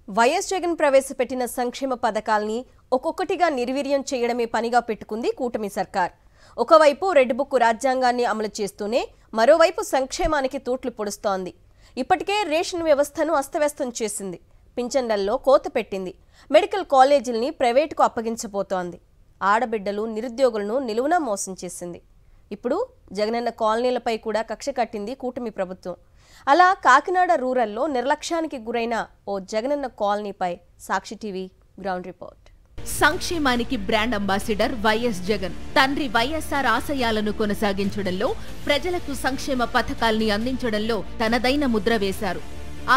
YS Jagan ప్రవేశపెట్టిన సంక్షేమ పథకాల్ని ఒక్కొక్కటిగా నిర్వీర్యం చేయడమే పనిగా పెట్టుకుంది కూటమి సర్కార్. ఒకవైపు రెడ్ బుక్ రాజ్యాంగాన్ని అమలు చేస్తూనే మరోవైపు సంక్షేమానికి తూట్లు పొడుస్తోంది. ఇప్పటికే రేషన్ వ్యవస్థను అస్తవ్యస్తం చేసింది. పింఛన్లలో కోత పెట్టింది. మెడికల్ కాలేజీల్ని ప్రైవేటుకు అప్పగించబోతోంది. ఆడబిడ్డలు నిరుద్యోగులను నిలువునా మోసం చేసింది. ఇప్పుడు జగనన్న కాలనీలపై కూడా కక్ష కట్టింది కూటమి ప్రభుత్వం. అలా కాకినాడ రూరల్లో నిర్లక్ష్యానికి గురైన ఓ జగనన్న కాలనీపై సాక్షి టీవీ గ్రౌండ్ రిపోర్ట్. సంక్షేమానికి బ్రాండ్ అంబాసిడర్ వైఎస్ జగన్ తండ్రి వైఎస్ఆర్ ఆశయాలను కొనసాగించడంలో, ప్రజలకు సంక్షేమ పథకాల్ని అందించడంలో తనదైన ముద్ర వేశారు.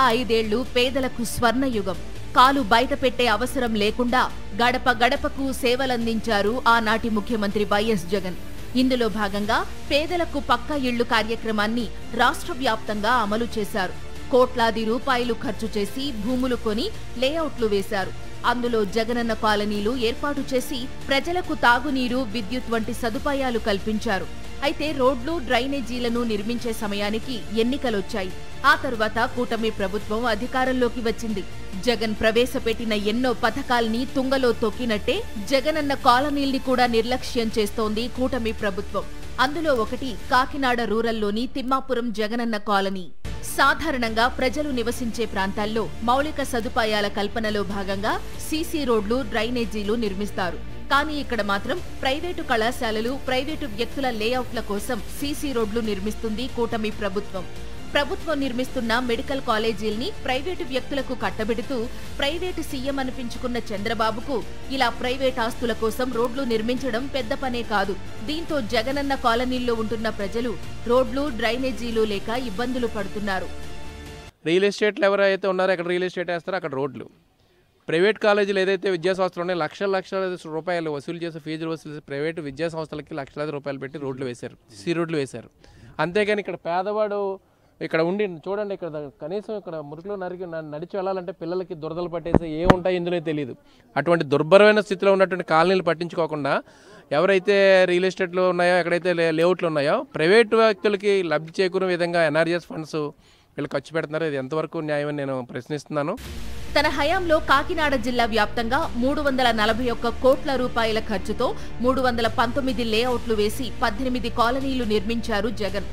ఆ 5 ఏళ్లు పేదలకు స్వర్ణయుగం. కాలు బయట పెట్టే అవసరం లేకుండా గడప గడపకు సేవలందించారు ఆనాటి ముఖ్యమంత్రి వైఎస్ జగన్. ఇందులో భాగంగా పేదలకు పక్కా ఇళ్లు కార్యక్రమాన్ని రాష్ట్ర వ్యాప్తంగా అమలు చేశారు. కోట్లాది రూపాయలు ఖర్చు చేసి భూములు కొని లేఅవుట్లు వేశారు. అందులో జగనన్న కాలనీలు ఏర్పాటు చేసి ప్రజలకు తాగునీరు, విద్యుత్ వంటి సదుపాయాలు కల్పించారు. అయితే రోడ్లు, డ్రైనేజీలను నిర్మించే సమయానికి ఎన్నికలొచ్చాయి. ఆ తరువాత కూటమి ప్రభుత్వం అధికారంలోకి వచ్చింది. జగన్ ప్రవేశపెట్టిన ఎన్నో పథకాల్ని తుంగలో తొక్కినట్టే జగనన్న కాలనీల్ని కూడా నిర్లక్ష్యం చేస్తోంది కూటమి ప్రభుత్వం. అందులో ఒకటి కాకినాడ రూరల్లోని తిమ్మాపురం జగనన్న కాలనీ. సాధారణంగా ప్రజలు నివసించే ప్రాంతాల్లో మౌలిక సదుపాయాల కల్పనలో భాగంగా సీసీ రోడ్లు, డ్రైనేజీలు నిర్మిస్తారు. కానీ ఇక్కడ మాత్రం ప్రైవేటు కళాశాలలు, ప్రైవేటు వ్యక్తుల లేఅవుట్ల కోసం సీసీ రోడ్లు నిర్మిస్తుంది కూటమి ప్రభుత్వం. ప్రభుత్వం నిర్మిస్తున్న మెడికల్ కాలేజీల్ని ప్రైవేటు వ్యక్తులకు కట్టబెడుతూ ప్రైవేటు సీఎం అనిపించుకున్న చంద్రబాబుకు ఇలా ప్రైవేట్ ఆస్తుల కోసం రోడ్లు నిర్మించడం పెద్ద పనే కాదు. దీంతో జగనన్న కాలనీల్లో ఉంటున్న ప్రజలు రోడ్లు, డ్రైనేజీలు లేక ఇబ్బందులు పడుతున్నారు. రియల్ ఎస్టేట్లు ఎవరైతే ఉన్నారో అక్కడ రియల్ ఎస్టేట్ వేస్తారో అక్కడ రోడ్లు, ప్రైవేట్ కాలేజీలు ఏదైతే విద్యాసంస్థలు ఉన్నాయో లక్షల రూపాయలు వసూలు చేసి ఫీజులు వసూలు చేసి ప్రైవేటు విద్యాసంస్థలకి లక్షలాది రూపాయలు పెట్టి రోడ్లు వేశారు, సీ రోడ్లు వేశారు. అంతేగాని ఇక్కడ పేదవాడు ఇక్కడ ఉండి చూడండి, ఇక్కడ కనీసం ఇక్కడ మురుకులో నడిచి వెళ్ళాలంటే పిల్లలకి దురదలు పట్టేసి ఏముంటాయి ఇందులో తెలియదు. అటువంటి దుర్భరమైన స్థితిలో ఉన్నటువంటి కాలనీలు పట్టించుకోకుండా ఎవరైతే రియల్ ఎస్టేట్లో ఉన్నాయో, ఎక్కడైతే లేఅవుట్లు ఉన్నాయో ప్రైవేటు వ్యక్తులకి లబ్ధి చేకూరే విధంగా ఎన్ఆర్జీఎస్ ఫండ్స్ వీళ్ళు ఖర్చు పెడుతున్నారు. ఇది ఎంతవరకు న్యాయమని నేను ప్రశ్నిస్తున్నాను. తన హయాంలో కాకినాడ జిల్లా వ్యాప్తంగా 341 కోట్ల రూపాయల ఖర్చుతో 319 లేఅవుట్లు వేసి 18 కాలనీలు నిర్మించారు జగన్.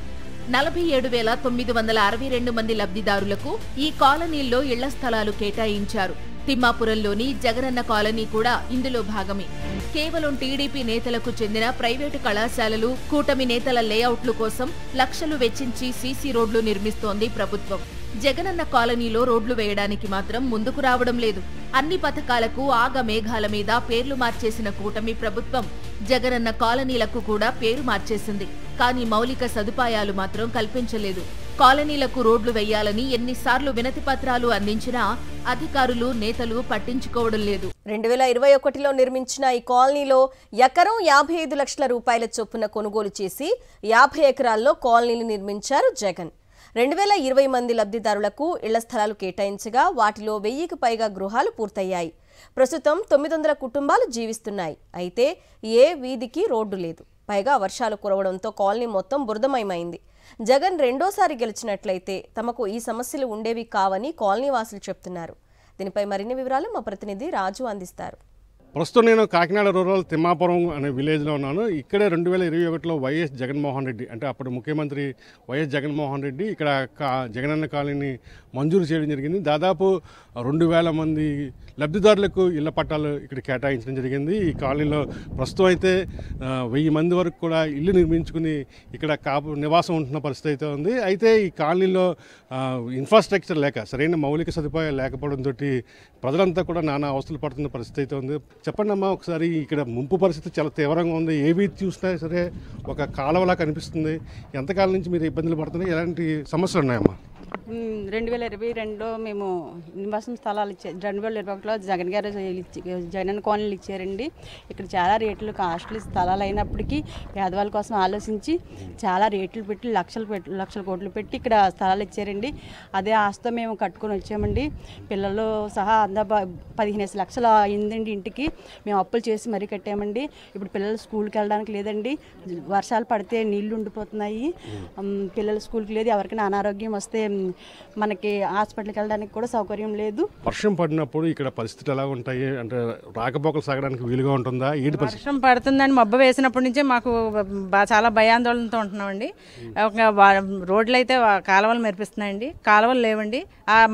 47,962 మంది లబ్ధిదారులకు ఈ కాలనీల్లో ఇళ్ల స్థలాలు కేటాయించారు. తిమ్మాపురంలోని జగనన్న కాలనీ కూడా ఇందులో భాగమే. కేవలం టీడీపీ నేతలకు చెందిన ప్రైవేటు కళాశాలలు, కూటమి నేతల లేఅవుట్ల కోసం లక్షలు వెచ్చించి సీసీ రోడ్లు నిర్మిస్తోంది ప్రభుత్వం. జగనన్న కాలనీలో రోడ్లు వేయడానికి మాత్రం ముందుకు రావడం లేదు. అన్ని పథకాలకు ఆగమేఘాల మీద పేర్లు మార్చేసిన కూటమి ప్రభుత్వం జగనన్న కాలనీలకు కూడా పేరు మార్చేసింది. కానీ మౌలిక సదుపాయాలు మాత్రం కల్పించలేదు. కాలనీలకు రోడ్లు వేయాలని ఎన్నిసార్లు వినతి పత్రాలు అందించినా అధికారులు, నేతలు పట్టించుకోవడం లేదు. 2021లో నిర్మించిన ఈ కాలనీలో ఎకరం 55 లక్షల రూపాయల చొప్పున కొనుగోలు చేసి 50 ఎకరాల్లో కాలనీలు నిర్మించారు జగన్. 2020 మంది లబ్ధిదారులకు ఇళ్ల స్థలాలు కేటాయించగా వాటిలో 1000కి పైగా గృహాలు పూర్తయ్యాయి. ప్రస్తుతం 900 కుటుంబాలు జీవిస్తున్నాయి. అయితే ఏ వీధికి రోడ్డు లేదు. పైగా వర్షాలు కురవడంతో కాలనీ మొత్తం బురదమయమైంది. జగన్ రెండోసారి గెలిచినట్లయితే తమకు ఈ సమస్యలు ఉండేవి కావని కాలనీ వాసులు చెప్తున్నారు. దీనిపై మరిన్ని వివరాలు మా ప్రతినిధి రాజు అందిస్తారు. ప్రస్తుతం నేను కాకినాడ రూరల్ తిమ్మాపురం అనే విలేజ్లో ఉన్నాను. ఇక్కడే 2021లో వైఎస్ జగన్మోహన్ రెడ్డి, అంటే అప్పుడు ముఖ్యమంత్రి వైఎస్ జగన్మోహన్ రెడ్డి ఇక్కడ జగనన్న కాలనీని మంజూరు చేయడం జరిగింది. దాదాపు 2000 మంది లబ్ధిదారులకు ఇళ్ల పట్టాలు ఇక్కడ కేటాయించడం జరిగింది. ఈ కాలనీలో ప్రస్తుతం అయితే 1000 మంది వరకు కూడా ఇల్లు నిర్మించుకుని ఇక్కడ నివాసం ఉంటున్న పరిస్థితి అయితే ఉంది. అయితే ఈ కాలనీలో ఇన్ఫ్రాస్ట్రక్చర్ లేక, సరైన మౌలిక సదుపాయాలు లేకపోవడంతో ప్రజలంతా కూడా నానా అవస్థలు పడుతున్న పరిస్థితి అయితే ఉంది. చెప్పండి అమ్మా, ఒకసారి ఇక్కడ ముంపు పరిస్థితి చాలా తీవ్రంగా ఉంది. ఏవి చూసినా సరే ఒక కాలువలా కనిపిస్తుంది. ఎంతకాలం నుంచి మీరు ఇబ్బందులు పడుతున్నాయి? ఎలాంటి సమస్యలు ఉన్నాయమ్మా? 2022లో మేము నివాసం స్థలాలు ఇచ్చారు. 2021లో జగన్ గారు జగనన్న కాలనీలు ఇచ్చారండి. ఇక్కడ చాలా రేట్లు కాస్ట్లీ స్థలాలు అయినప్పటికీ పేదవాళ్ళ కోసం ఆలోచించి చాలా రేట్లు పెట్టి లక్షల కోట్లు పెట్టి ఇక్కడ స్థలాలు ఇచ్చారండి. అదే ఆస్తో మేము కట్టుకొని వచ్చామండి. పిల్లలు సహా 15 లక్షలు అయిందండి ఇంటికి. మేము అప్పులు చేసి మరీ కట్టామండి. ఇప్పుడు పిల్లలు స్కూల్కి వెళ్ళడానికి లేదండి. వర్షాలు పడితే నీళ్లు ఉండిపోతున్నాయి. పిల్లలు స్కూల్కి లేదు. ఎవరికైనా అనారోగ్యం వస్తే మనకి హాస్పిటల్కి వెళ్ళడానికి కూడా సౌకర్యం లేదు. వర్షం పడినప్పుడు ఇక్కడ పరిస్థితులు ఎలా ఉంటాయి అంటే రాకపోకలు సాగడానికి వీలుగా ఉంటుందా? ఏంటి పరిస్థితి? వర్షం పడుతుందని మబ్బు వేసినప్పటి నుంచే మాకు చాలా భయాందోళనతో ఉంటున్నామండి. రోడ్లు అయితే కాలువలు మెరిపిస్తున్నాయండి, కాలువలు లేవండి.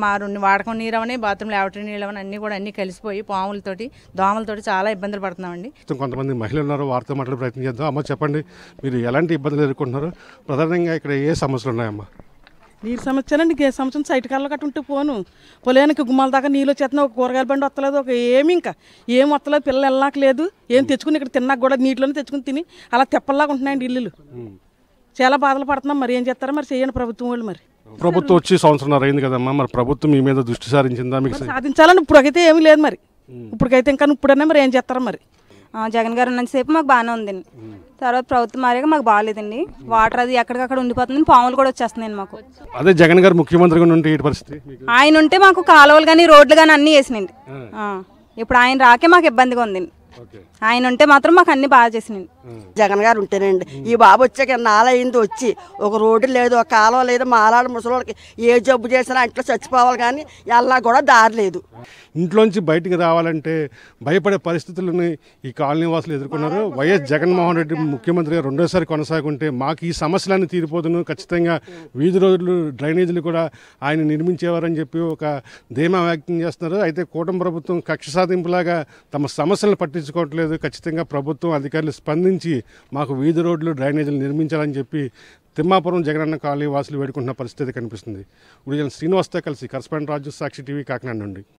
మా వాడకం నీరు అవని, బాత్రూమ్ లావటరీ నీళ్ళు అవని అన్నీ కూడా అన్నీ కలిసిపోయి పాములతోటి దోమలతోటి చాలా ఇబ్బందులు పడుతున్నామండి. కొంతమంది మహిళలు ఉన్నారు, వారితో మాట్లాడే ప్రయత్నం చేద్దాం. అమ్మ చెప్పండి, మీరు ఎలాంటి ఇబ్బందులు ఎదుర్కొంటున్నారు? ప్రధానంగా ఇక్కడ ఏ సమస్యలు ఉన్నాయమ్మా? నీరు సమస్యనండి. ఏ సంవత్సరం సైట్ కాళ్ళు కట్ట ఉంటే పోను పొలానికి గుమ్మాల దాకా నీళ్ళు వచ్చేస్తున్నా, ఒక కూరగాయల బండి వస్తలేదు, ఒక ఏమి ఇంకా ఏం వస్తలేదు. పిల్లలు వెళ్ళాక లేదు, ఏం తెచ్చుకుని ఇక్కడ తిన్నాక కూడా నీటిలోనే తెచ్చుకుని తిని అలా తెప్పల్లాగా ఉంటున్నాయండి ఇల్లులు. చాలా బాధలు పడుతున్నాం. మరి ఏం చేస్తారో మరి చేయండి ప్రభుత్వం వాళ్ళు. మరి ప్రభుత్వం వచ్చి సంవత్సరం అయింది కదమ్మా, మరి ప్రభుత్వం మీ మీద దృష్టి సారించిందా? మీకు సాధించాలని ఇప్పుడైతే ఏమీ లేదు. మరి ఇప్పటికైతే ఇంకా ఇప్పుడన్నా మరి ఏం చేస్తారో మరి. జగన్ గారు ఉన్నంతసేపు మాకు బాగానే ఉందండి. తర్వాత ప్రభుత్వం మారాక మాకు బాగాలేదండి. వాటర్ అది ఎక్కడికక్కడ ఉండిపోతుంది, పాములు కూడా వచ్చేస్తున్నాయండి మాకు. అదే జగన్ గారు ముఖ్యమంత్రిగా ఉంటే ఏంటి పరిస్థితి? ఆయన ఉంటే మాకు కాలువలు కానీ రోడ్లు కానీ అన్నీ వేసినండి. ఇప్పుడు ఆయన రాకే మాకు ఇబ్బందిగా ఉందండి. ఆయన ఉంటే మాత్రం మాకు అన్ని బాగా చేసినండి. జగన్ గారు ఉంటేనండి. ఈ బాబు వచ్చాక నాలైంది వచ్చి ఒక రోడ్డు లేదు, ఒక కాలువ లేదు. మాలాడు ముసలికి ఏ జబ్బు చేసినా ఇంట్లో చచ్చిపోవాలి, కానీ ఎలా కూడా దారి లేదు. ఇంట్లోంచి బయటికి రావాలంటే భయపడే పరిస్థితులను ఈ కాలనీ వాసులు ఎదుర్కొన్నారు. వైఎస్ జగన్మోహన్ రెడ్డి ముఖ్యమంత్రిగా రెండోసారి కొనసాగుంటే మాకు ఈ సమస్యలన్నీ తీరిపోతును, ఖచ్చితంగా వీధి రోడ్లు డ్రైనేజీలు కూడా ఆయన నిర్మించేవారని చెప్పి ఒక ధీమా వ్యక్తం చేస్తున్నారు. అయితే కూటమి ప్రభుత్వం కక్ష సాధింపులాగా తమ సమస్యలను పట్టించుకోవట్లేదు. ఖచ్చితంగా ప్రభుత్వం అధికారులు స్పందించి మాకు వీధి రోడ్లు డ్రైనేజీలు నిర్మించాలని చెప్పి తిమ్మాపురం జగనన్న కాలనీ వాసులు వేడుకుంటున్న పరిస్థితి కనిపిస్తుంది. ఇప్పుడు శ్రీనివాస్తో కలిసి కరస్పాండెంట్ రాజు, సాక్షి టీవీ, కాకినాడ నుండి.